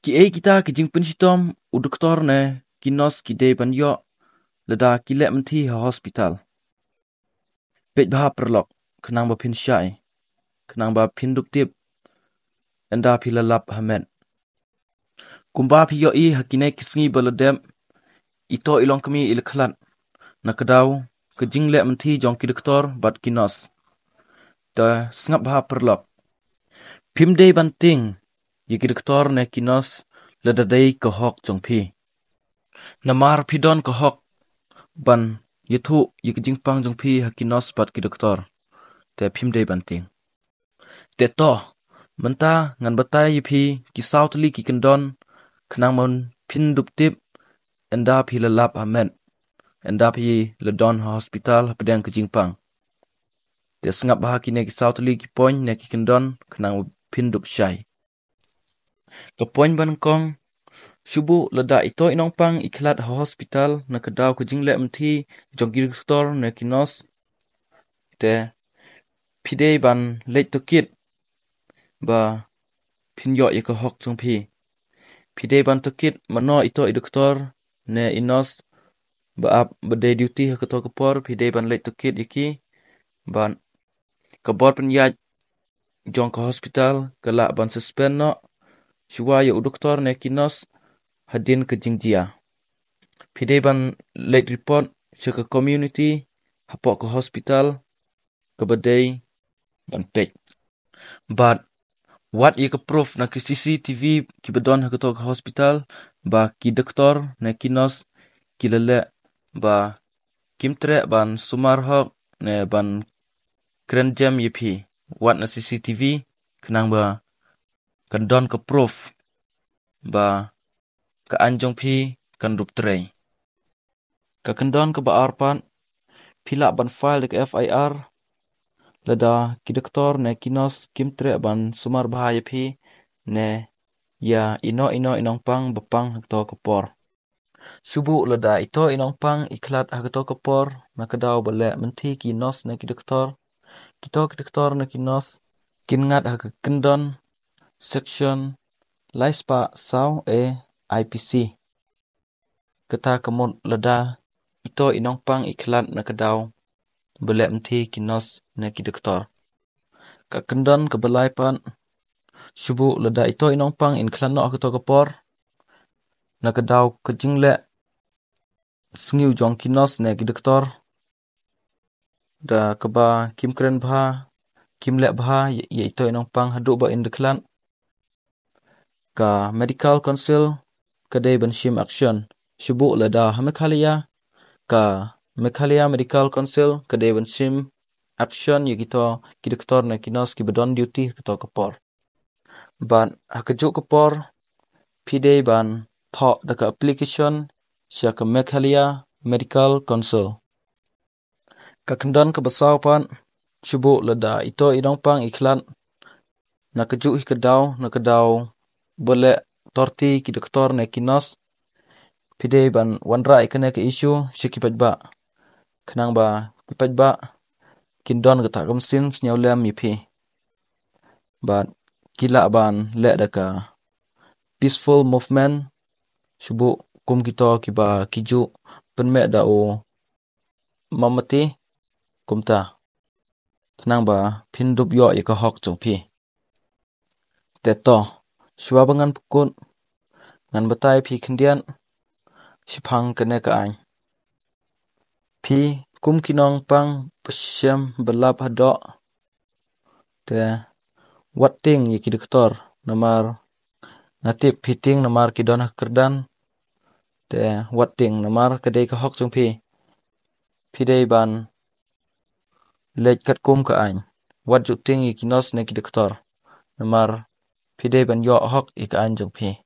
Ki e kita kijing penshitom u doktor ne kinos kide ban yo leda kilek menti ha hospital. Pej bah perlok kenang ba pin syai kenang ba pin dup tip enda pilalap hamet. Kumba pi yo i hakine kisngi baladem ito ilong kami ilkhalat na kedaw kejing lek menti jong ki doktor bat kinos. Da sengap bah perlok. Pimde banting yiki doktor ne kinos ledadai kohok jong pi. Namar pidon kohok ban yethu yikijing pang jong pi hakinos bat ki doktor. Te pimde banting. Te to menta ngan batai yipi ki sautli ki kendon kenang mon pin dup tip enda pi lalap hamet. Enda pi ledon hospital pedang kejing pang. Te sengap bah kine ki sautli ki poin ne ki kendon kenang pin dup syai. Ke poin ban kong subu leda ito inong pang iklat ha hospital na kedaw kejing lek menti jong ki doktor ne kinos. Te pide ban lek tokit ba pinyo ye ke hok jong pi. Pide ban tokit mano ito i doktor ne inos ba ap bade duty ha keto kepor pide ban lek tokit iki ban kebor penyaj jong ke hospital kelak ban suspend no syua ye u doktor ne kinos hadin ke jingjia. Pide ban lek report se ke community hapok ke hospital ke badai ban pek. But what ye ke proof na ke CCTV ki bedon ha keto ke hospital ba ki doktor ne kinos ki lele ba kimtre ban sumar hok ne ban kren jam yipi. What na CCTV kenang ba kendon ke proof ba ke anjong pi kan rup trei. Ke kendon ke ba arpan pila ban file ke FIR leda ki doktor ne kinos kimtre ban sumar bahaya pi ne ya ino inong pang bepang hakto kepor. Subu leda ito inong pang iklat hakto kepor na kedaw balek menti kinos ne ki doktor. Kito ki doktor ne kinos kingat hak kendon section laispa saw IPC. Keta kemut leda ito inong pang iklat na kedaw balek menti kinos ne ki doktor. Ka kendon ke balai pan subu leda ito inong pang iklat no hakto kepor na kedaw kejing lek sengiu jong kinos ne ki doktor. Da keba kim keren bah kim lek bah ye ito inong pang haduk ba indeklan ka medical council kadai ban shim action subu leda hamekhalia ka Meghalaya Medical Council kadai ban shim action ye kito ki doktor ne kinos ki bedon duty kito kepor. Ban hakejuk kepor pide ban thok deka application sya ke Meghalaya Medical Council. Ka kendon ke besau pan subu leda ito inong pang iklan na kejuk hi kedaw boleh torti ki doktor ne kinos pide ban wanra ikene ke isu syakipaj ba kenang ba kipaj ba kindon ke tak kamsin snyau lem yipi ban kila ban lek deka peaceful movement subu kum kito kiba kiju penmek da o mamati kumta kenang ba pindup yo ye ke hok jong pi. Teto syua bangan pukut ngan betai pi kendian sipang kene ke any. Pi kum kinong pang pesyam belap hadok te wating ye ki doktor namar natip piting namar kidon kerdan te wating namar kadai ke hok jong pi. Pidei ban lej kat kum ke any. Wat juting ye kinos ne ki doktor namar pidei ban yo hok ik any jong pi.